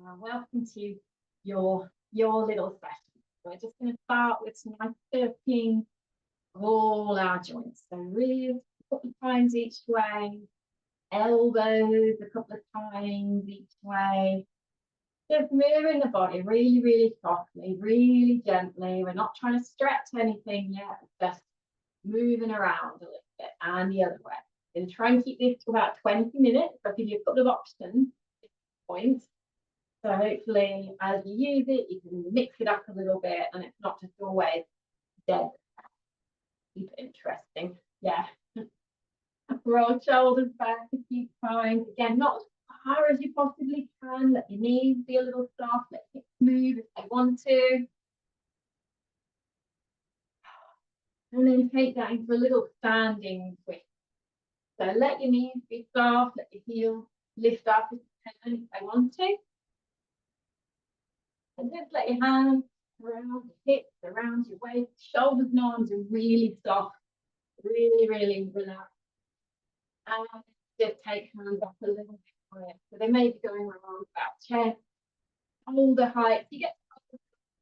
Welcome to your little session. We're just going to start with some nice surfing of all our joints. So ribs a couple of times each way, elbows a couple of times each way. Just moving the body really, really softly, really gently. We're not trying to stretch anything yet, just moving around a little bit and the other way. And try and keep this to about 20 minutes. I'll give you a couple of options at this point. So hopefully as you use it, you can mix it up a little bit and it's not just always dead. Keep it interesting. Yeah. Roll shoulders back a few times. Again, not as far as you possibly can. Let your knees be a little soft. Let hips move if they want to. And then take that into a little standing twist. So let your knees be soft. Let your heels lift up if they want to. And just let your hands around your hips, around your waist. Shoulders and arms are really soft. Really, really relaxed. And just take hands up a little bit higher. So they may be going around about chest, shoulder height. You get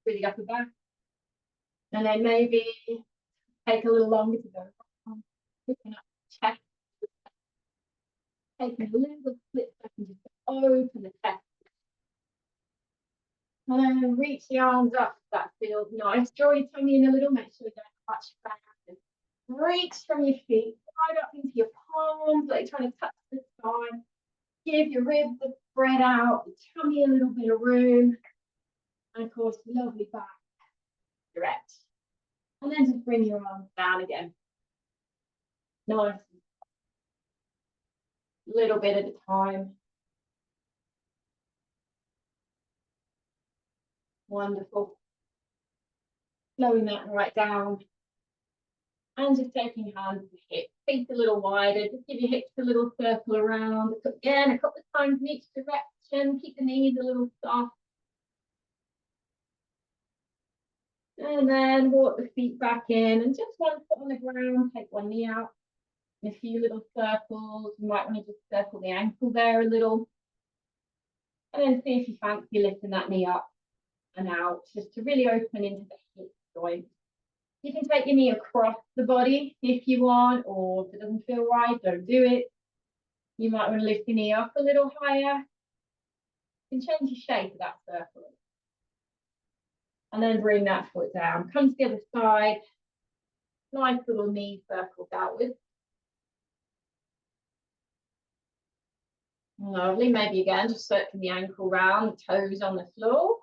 really upper back. And then maybe take a little longer to go. Picking up chest. Taking a little split second just to open the chest. And then reach the arms up. That feels nice. Draw your tummy in a little. Make sure you don't touch back. Reach from your feet right up into your palms, like trying to touch the sky. Give your ribs a spread out, your tummy a little bit of room. And of course, lovely back stretch. And then just bring your arms down again. Nice. Little bit at a time. Wonderful. Slowing that right down. And just taking hands to hips, feet a little wider, just give your hips a little circle around. Again, a couple of times in each direction. Keep the knees a little soft. And then walk the feet back in and just one foot on the ground, take one knee out. In a few little circles. You might want to just circle the ankle there a little. And then see if you fancy lifting that knee up and out, just to really open into the hip joint. You can take your knee across the body if you want, or if it doesn't feel right, don't do it. You might want to lift your knee up a little higher. You can change the shape of that circle. And then bring that foot down. Come to the other side. Nice little knee circle outwards. Lovely. Maybe again, just circling the ankle round, toes on the floor.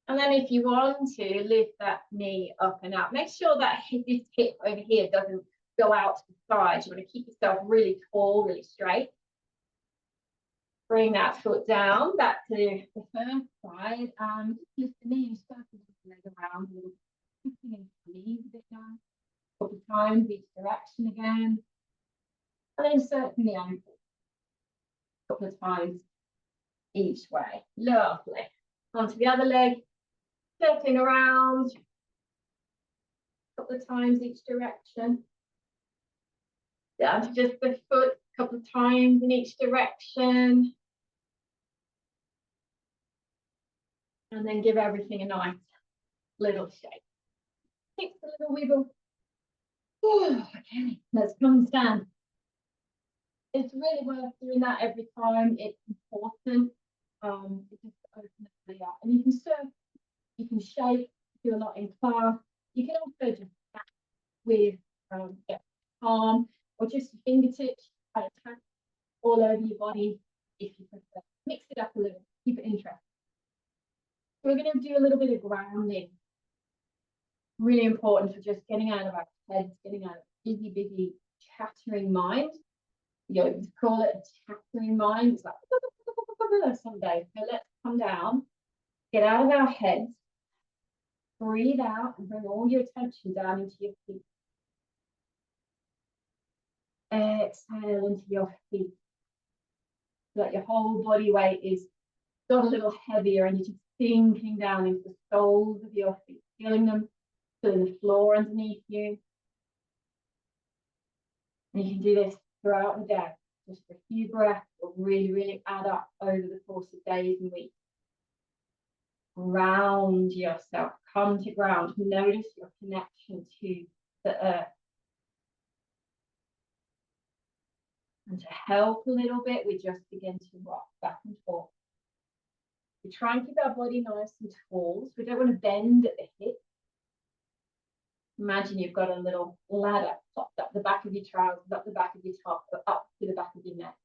And then if you want to, lift that knee up and out. Make sure that this hip over here doesn't go out to the side. You want to keep yourself really tall, really straight. Bring that foot down, back to the first side. Just lift the knee and circle the leg around. Lifting the knees a bit down. A couple of times each direction again. And then circling the ankle. A couple of times each way. Lovely. Onto the other leg. Circling around a couple of times each direction. Down to just the foot a couple of times in each direction. And then give everything a nice little shake. Take a little wiggle. Oh, okay, let's come and stand. It's really worth doing that every time. It's important. It just opens the body up. And you can serve. You can shake, do a lot in class. You can also just tap with palm or just your fingertips, kind of tap all over your body if you prefer. Mix it up a little, keep it interesting. So we're going to do a little bit of grounding. Really important for just getting out of our heads, getting out of busy, chattering mind. You know, we call it a chattering mind. It's like some days. So let's come down, get out of our heads. Breathe out and bring all your attention down into your feet. Exhale into your feet. So that your whole body weight is got a little heavier and you're just sinking down into the soles of your feet, feeling them, feeling the floor underneath you. And you can do this throughout the day. Just a few breaths will really, really add up over the course of days and weeks. Ground yourself, come to ground. Notice your connection to the earth. And to help a little bit, we just begin to rock back and forth. We try and keep our body nice and tall, so we don't want to bend at the hip. Imagine you've got a little ladder popped up the back of your trousers, up the back of your top, but up to the back of your neck.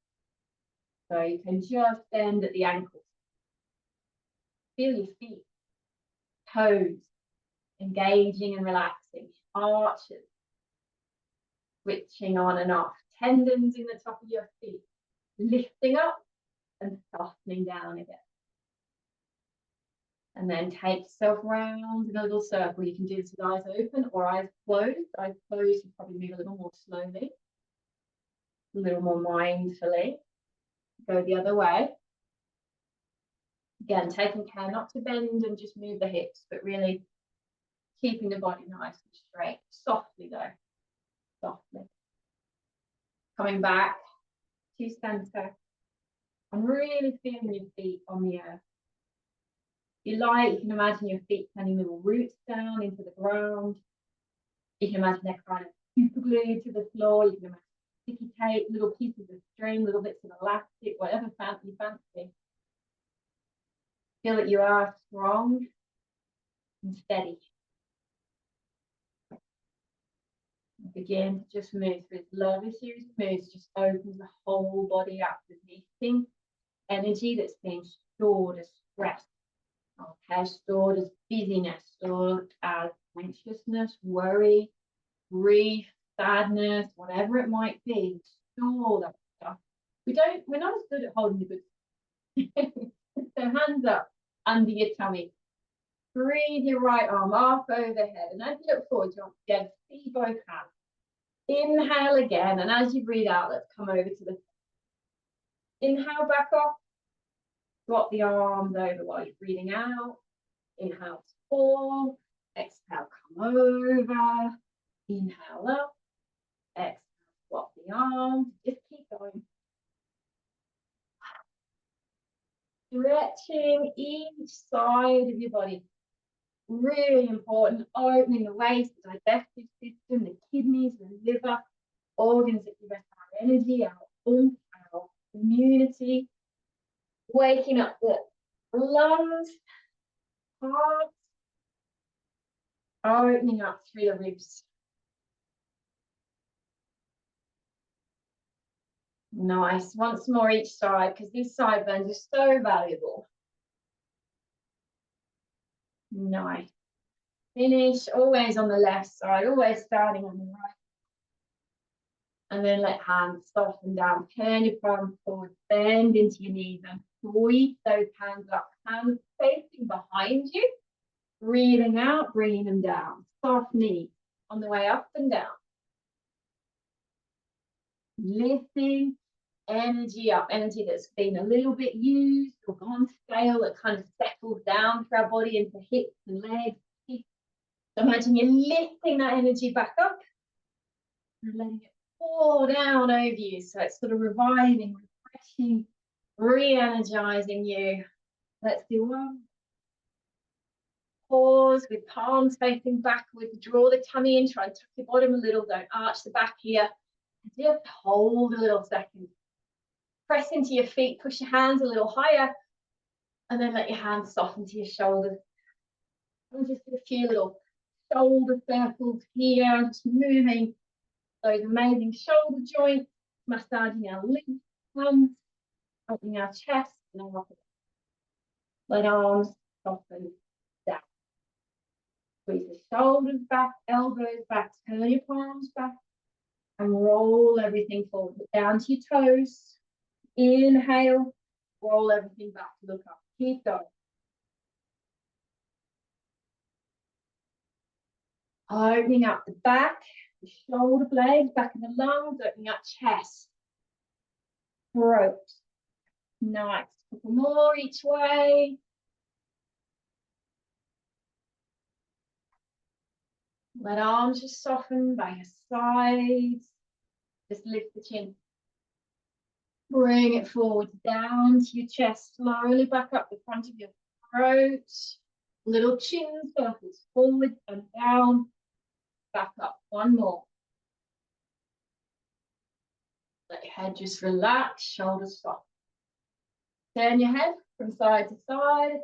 So you can just bend at the ankles. Feel your feet, toes, engaging and relaxing, arches, switching on and off, tendons in the top of your feet, lifting up and softening down again. And then take yourself round in a little circle. You can do this with eyes open or eyes closed. Eyes closed, you probably move a little more slowly, a little more mindfully. Go the other way. Again, taking care not to bend and just move the hips, but really keeping the body nice and straight. Softly though, softly. Coming back to center and really feeling your feet on the earth. If you like, you can imagine your feet sending little roots down into the ground. You can imagine they're kind of super glued to the floor. You can imagine sticky tape, little pieces of string, little bits of elastic, whatever you fancy. Feel that you are strong and steady. Begin to just move through this lovely series of moves, just opens the whole body up, releasing energy that's being stored as stress. Okay, stored as busyness, stored as anxiousness, worry, grief, sadness, whatever it might be. Store that stuff. We're not as good at holding the good. So hands up under your tummy. Breathe your right arm up overhead. And as you look forward, you want to see both hands. Inhale again. And as you breathe out, let's come over to the inhale back off. Drop the arms over while you're breathing out. Inhale to fall. Exhale, come over. Inhale up. Exhale, swap the arms. Just keep going. Stretching each side of your body. Really important. Opening the waist, the digestive system, the kidneys, the liver, organs that give us our energy, our oomph, our immunity. Waking up the lungs, heart, opening up through the ribs. Nice. Once more each side, because these side bends are so valuable. Nice. Finish always on the left side, always starting on the right. And then let hands soften down. Turn your palms forward, bend into your knees and sweep those hands up. Hands facing behind you. Breathing out, bringing them down. Soft knees on the way up and down. Lifting energy up, energy that's been a little bit used or gone stale, that kind of settles down through our body into hips and legs. So imagine you're lifting that energy back up and letting it pour down over you. So it's sort of reviving, refreshing, re-energizing you. Let's do one. Pause with palms facing backwards. Draw the tummy in. Try and tuck your bottom a little. Don't arch the back here. Just hold a little second. Press into your feet. Push your hands a little higher. And then let your hands soften to your shoulders. And just do a few little shoulder circles here. Just moving those amazing shoulder joints. Massaging our limbs. Opening our chest. And then let arms soften down. Squeeze the shoulders back, elbows back, turn your palms back, and roll everything forward. Down to your toes. Inhale, roll everything back, look up. Keep going. Opening up the back, the shoulder blades, back of the lungs, opening up chest, throat. Nice. A couple more each way. Let arms just soften by your sides. Just lift the chin. Bring it forward down to your chest, slowly back up the front of your throat. Little chin circles forward and down, back up. One more. Let your head just relax, shoulders soft. Turn your head from side to side.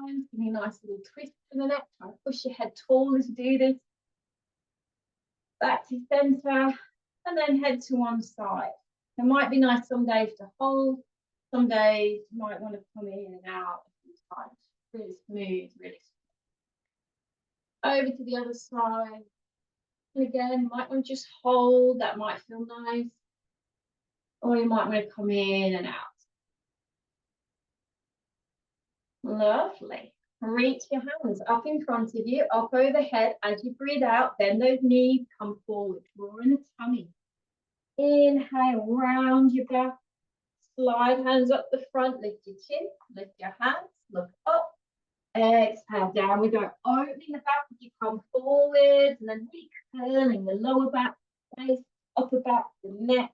Give me a nice little twist in the neck. Try to push your head tall as you do this. Back to center, and then head to one side. It might be nice some days to hold. Some days you might want to come in and out a few times. Really smooth, really smooth. Over to the other side. And again, you might want to just hold. That might feel nice. Or you might want to come in and out. Lovely. Reach your hands up in front of you, up overhead. As you breathe out, bend those knees, come forward, drawing the tummy. Inhale, round your back. Slide hands up the front, lift your chin, lift your hands, look up. Exhale, down we go. Opening the back as you come forward, and then really curling the lower back, face, upper back, the neck.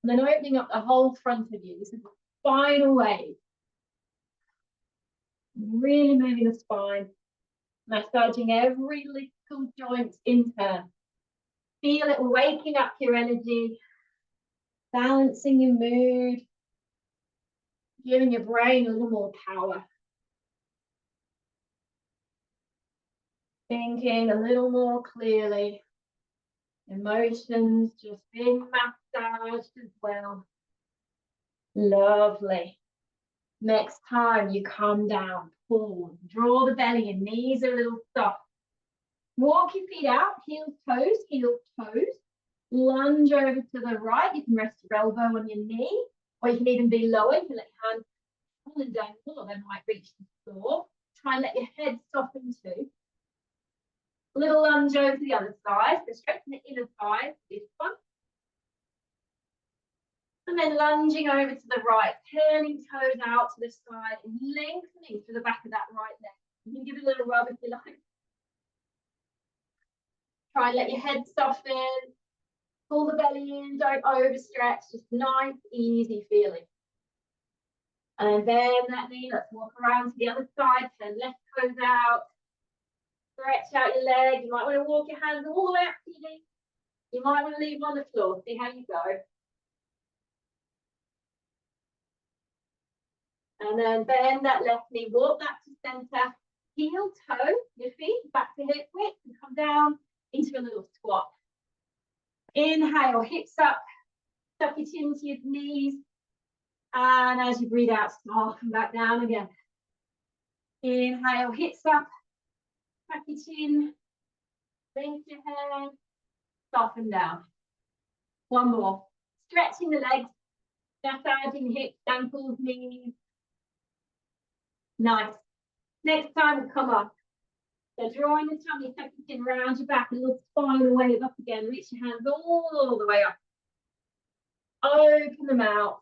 And then opening up the whole front of you. This is the final wave. Really moving the spine, massaging every little joint in turn. Feel it waking up your energy, balancing your mood, giving your brain a little more power. Thinking a little more clearly. Emotions just being massaged as well. Lovely. Next time you come down, pause, draw the belly in, knees a little soft. Walk your feet out, heels, toes. Lunge over to the right. You can rest your elbow on your knee, or you can even be lower. You can let your hands pull and dangle, or they might reach the floor. Try and let your head soften too. Little lunge over to the other side. So stretching the inner thigh, this one. And then lunging over to the right, turning toes out to the side and lengthening through the back of that right leg. You can give it a little rub if you like. Try and let your head soften. Pull the belly in, don't overstretch, just nice, easy feeling. And then that knee, let's walk around to the other side, turn left toes out. Stretch out your leg. You might want to walk your hands all the way up to your knee. You might want to leave them on the floor. See how you go. And then bend that left knee, walk that to center. Heel, toe, your feet back to hip width and come down into a little squat. Inhale, hips up, tuck your chin to your knees. And as you breathe out, soften back down again. Inhale, hips up, tuck your chin, lift your head, soften down. One more. Stretching the legs, massaging hips, ankles, knees. Nice. Next time, come up. So drawing the tummy, tuck your chin around your back, a little spinal wave up again. Reach your hands all the way up. Open them out.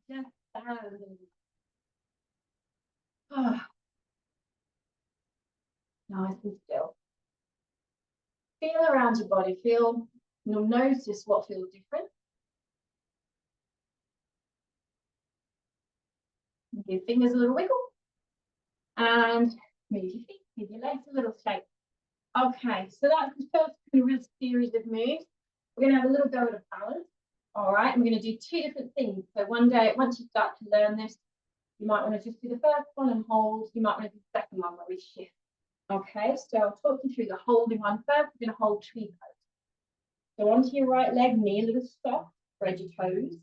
Just down. Oh. Nice and still. Feel around your body. You'll notice what feels different. Give fingers a little wiggle. And move your feet. Give your legs a little shake. Okay, so that's the first real series of moves. We're going to have a little go at a balance. All right, we're going to do two different things. So one day, once you start to learn this, you might want to just do the first one and hold. You might want to do the second one where we shift. Okay, so I'll talk you through the holding one first. We're going to hold tree pose. So onto your right leg, knee a little soft, spread your toes.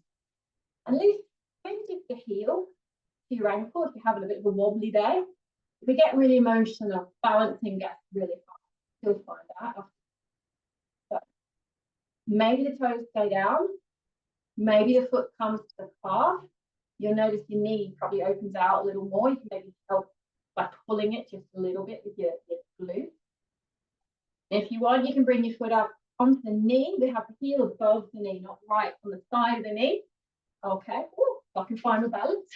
And lift the heel to your ankle if you're having a bit of a wobbly day. If we get really emotional, balancing gets really hard. You'll find that. So maybe the toes stay down. Maybe the foot comes to the calf. You'll notice your knee probably opens out a little more. You can maybe help by pulling it just a little bit with your glute. If you want, you can bring your foot up onto the knee. We have the heel above the knee, not right on the side of the knee. Okay, ooh, I can find the balance.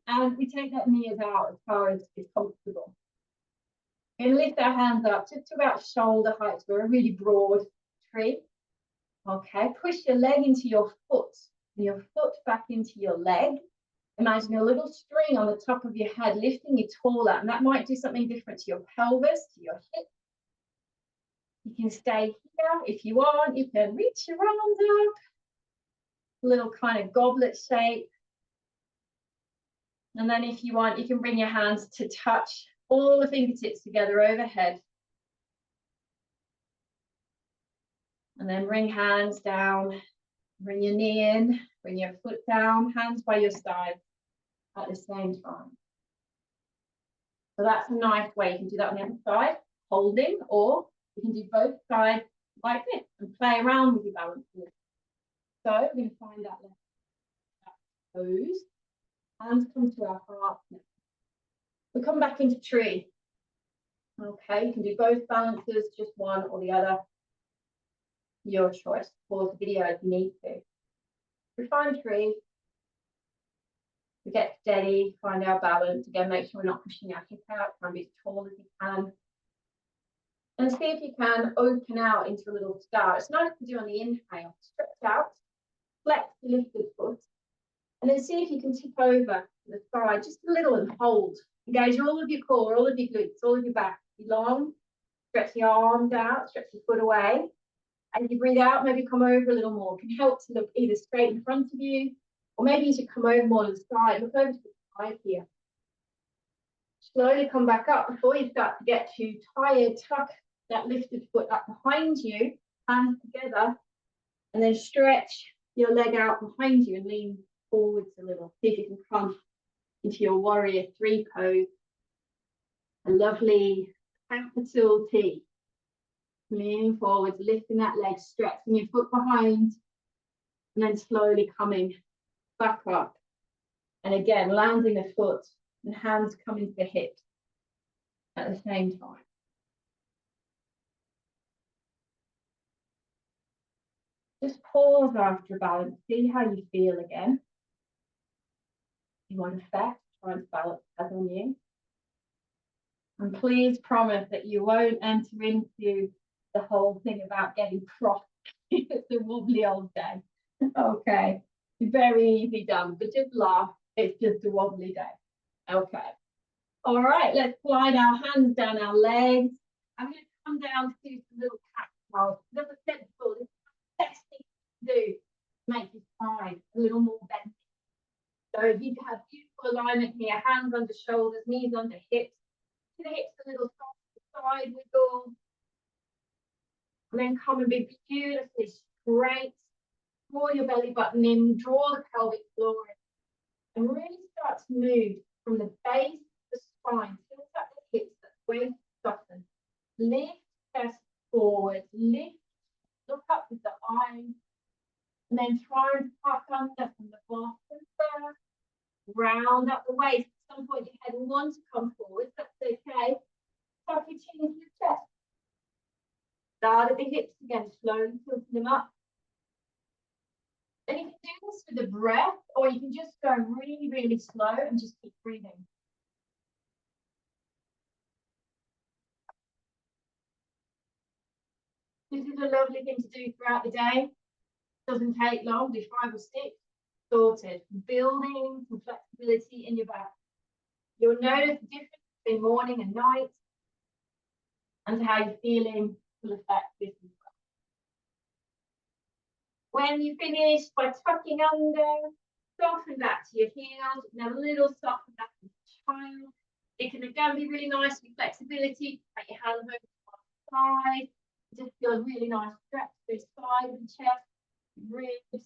And we take that knee out as far as is comfortable. And lift our hands up just to about shoulder height. We're a really broad tree. Okay, push your leg into your foot your foot back into your leg. Imagine a little string on the top of your head, lifting you taller, and that might do something different to your pelvis, to your hips. You can stay here. If you want, you can reach your arms up. A little kind of goblet shape. And then if you want, you can bring your hands to touch all the fingertips together overhead. And then bring hands down, bring your knee in, bring your foot down, hands by your side at the same time. So that's a nice way. You can do that on the other side, holding, or you can do both sides like this and play around with your balance. So we're going to find that left pose. Hands come to our heart. We come back into tree. Okay, you can do both balances, just one or the other. Your choice. Pause the video if you need to. We find tree. We get steady, find our balance. Again, make sure we're not pushing our hip out. Try and be as tall as you can. And see if you can open out into a little star. It's nice to do on the inhale. Stretch out, flex the lifted foot. And then see if you can tip over to the side just a little and hold. Engage all of your core, all of your glutes, all of your back. Be long. Stretch your arms out, stretch your foot away. As you breathe out, maybe come over a little more. It can help to look either straight in front of you, or maybe you should come over more to the side. Look over to the side here. Slowly come back up before you start to get too tired. Tuck that lifted foot up behind you, hands together, and then stretch your leg out behind you and lean forwards a little. See if you can come into your warrior 3 pose. A lovely capital T. Leaning forwards, lifting that leg, stretching your foot behind, and then slowly coming back up. And again, landing the foot and hands coming to the hips at the same time. Just pause after a balance, see how you feel again. You want effect, try and balance has on you. And please promise that you won't enter into the whole thing about getting cross. It's a wobbly old day. Okay, very easy done, but just laugh. It's just a wobbly day. Okay. All right, let's slide our hands down our legs. I'm going to come down to some little cat cows. As I said before, this is the best thing to do. Make your spine a little more bent. So if you have beautiful alignment here, hands under shoulders, knees under hips. To the hips a little soft side wiggle. And then come and be beautifully straight. Draw your belly button in, draw the pelvic floor in. And really start to move from the base of the spine. Tilt up the hips, that waist soften. Lift chest forward, lift, look up with the eyes. And then try and tuck under from the bottom first. Round up the waist. At some point your head will want to come forward. That's okay. Tuck your chin into your chest. Start at the hips again, slowly tilting them up. And you can do this with a breath, or you can just go really, really slow and just keep breathing. This is a lovely thing to do throughout the day. Doesn't take long, do 5 or 6. Sorted. Building some flexibility in your back. You'll notice the difference between morning and night, and how you're feeling will affect this as well. When you finish by tucking under, soften back to your heels, and a little soften back to the child. It can again be really nice with flexibility. Take your hands over to one side. Just feel a really nice stretch through side of the chest, ribs.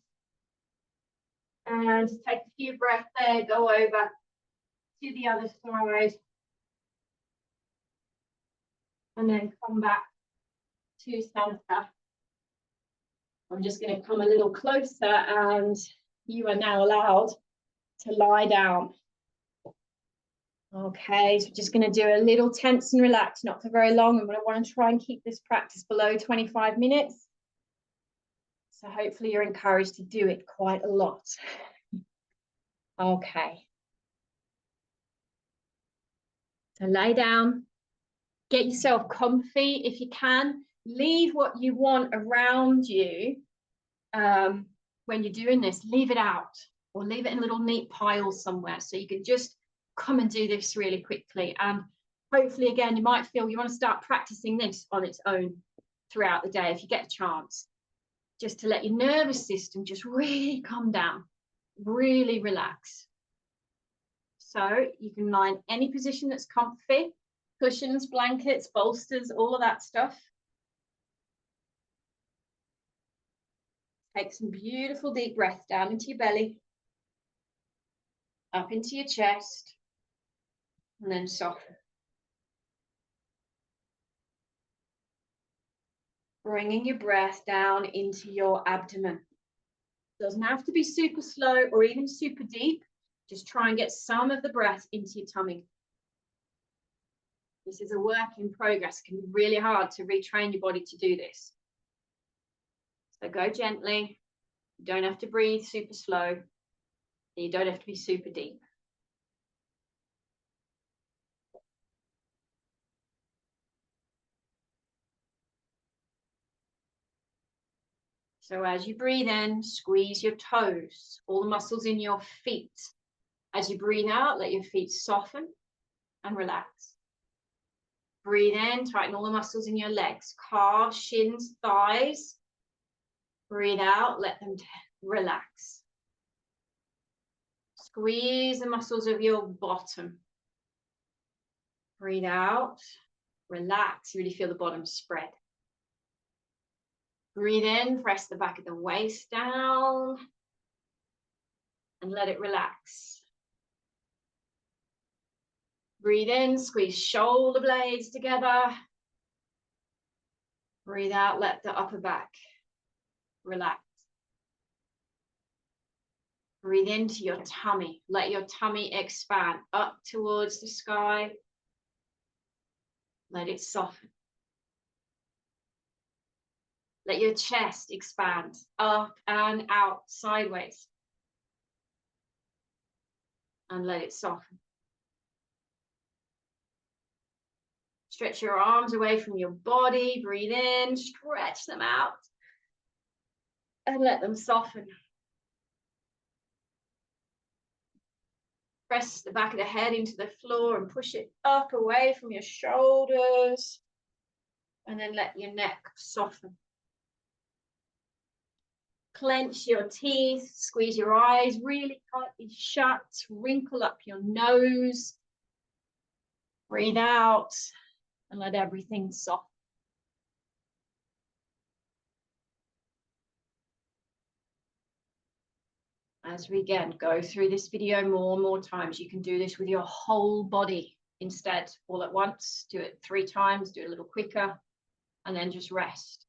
And just take a few breaths there, go over to the other side. And then come back to center. I'm just going to come a little closer, and you are now allowed to lie down. Okay, so just going to do a little tense and relax, not for very long. I'm going to want to try and keep this practice below 25 minutes. So hopefully you're encouraged to do it quite a lot. Okay. So lay down, get yourself comfy if you can. Leave what you want around you. when you're doing this, leave it out or leave it in a little neat pile somewhere so you can just come and do this really quickly. And hopefully, again, you might feel you want to start practicing this on its own throughout the day if you get a chance, just to let your nervous system just really calm down, really relax. So you can lie in any position that's comfy, cushions, blankets, bolsters, all of that stuff. Take some beautiful deep breaths down into your belly, up into your chest, and then soften. Bringing your breath down into your abdomen. Doesn't have to be super slow or even super deep. Just try and get some of the breath into your tummy. This is a work in progress. It can be really hard to retrain your body to do this. So go gently. You don't have to breathe super slow. And you don't have to be super deep. So as you breathe in, squeeze your toes, all the muscles in your feet. As you breathe out, let your feet soften and relax. Breathe in, tighten all the muscles in your legs, calves, shins, thighs. Breathe out, let them relax. Squeeze the muscles of your bottom. Breathe out, relax, really feel the bottom spread. Breathe in, press the back of the waist down and let it relax. Breathe in, squeeze shoulder blades together. Breathe out, let the upper back relax. Breathe into your tummy. Let your tummy expand up towards the sky. Let it soften. Let your chest expand up and out sideways. And let it soften. Stretch your arms away from your body. Breathe in, stretch them out. And let them soften. Press the back of the head into the floor and push it up away from your shoulders. And then let your neck soften. Clench your teeth, squeeze your eyes really tightly shut, wrinkle up your nose. Breathe out and let everything soften. As we again go through this video more and more times, you can do this with your whole body instead, all at once. Do it 3 times, do it a little quicker, and then just rest.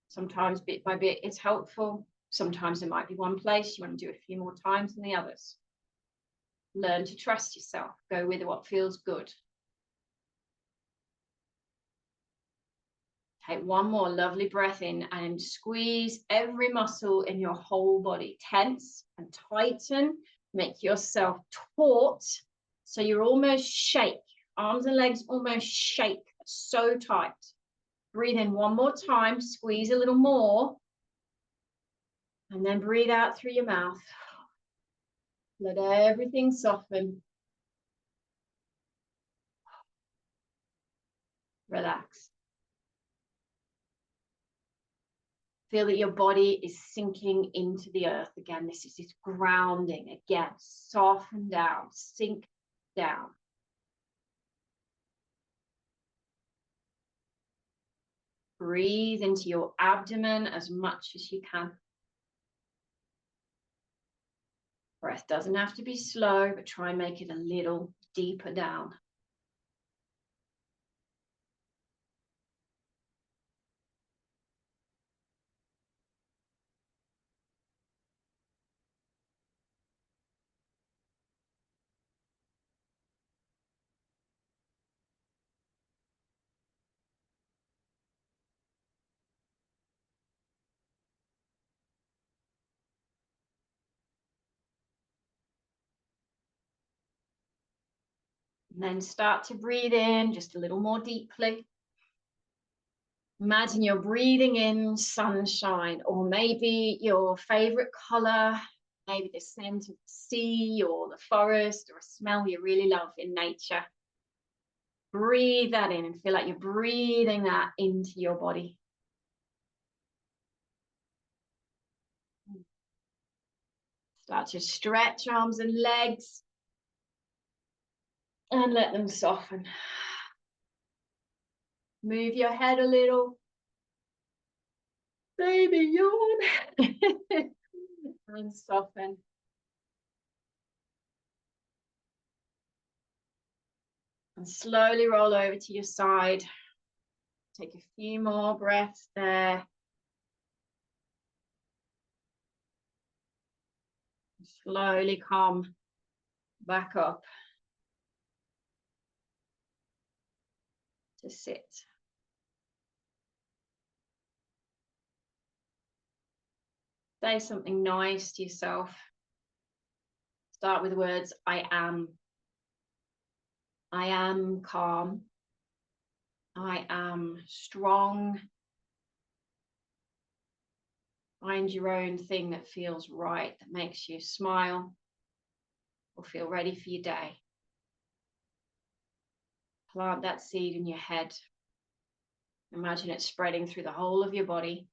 Sometimes bit by bit it's helpful. Sometimes it might be one place. You want to do it a few more times than the others. Learn to trust yourself. Go with what feels good. Take one more lovely breath in and squeeze every muscle in your whole body. Tense and tighten. Make yourself taut so you're almost shake. Arms and legs almost shake. So tight. Breathe in one more time. Squeeze a little more. And then breathe out through your mouth. Let everything soften. Relax. Feel that your body is sinking into the earth again. This is this grounding again. Soften down, sink down. Breathe into your abdomen as much as you can. Breath doesn't have to be slow, but try and make it a little deeper down. And then start to breathe in just a little more deeply. Imagine you're breathing in sunshine, or maybe your favorite color, maybe the scent of the sea or the forest, or a smell you really love in nature. Breathe that in and feel like you're breathing that into your body. Start to stretch arms and legs and let them soften. Move your head a little. Baby yawn. And soften. And slowly roll over to your side. Take a few more breaths there. Slowly come back up to sit. Say something nice to yourself. Start with the words, I am. I am calm. I am strong. Find your own thing that feels right, that makes you smile or feel ready for your day. Plant that seed in your head. Imagine it spreading through the whole of your body,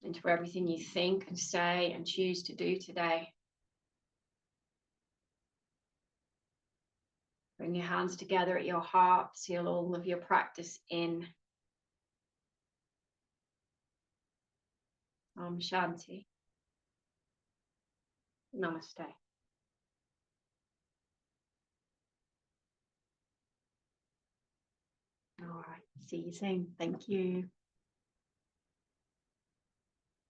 into everything you think and say and choose to do today. Bring your hands together at your heart. Seal all of your practice in. Om Shanti. Namaste. All right. See you soon. Thank you.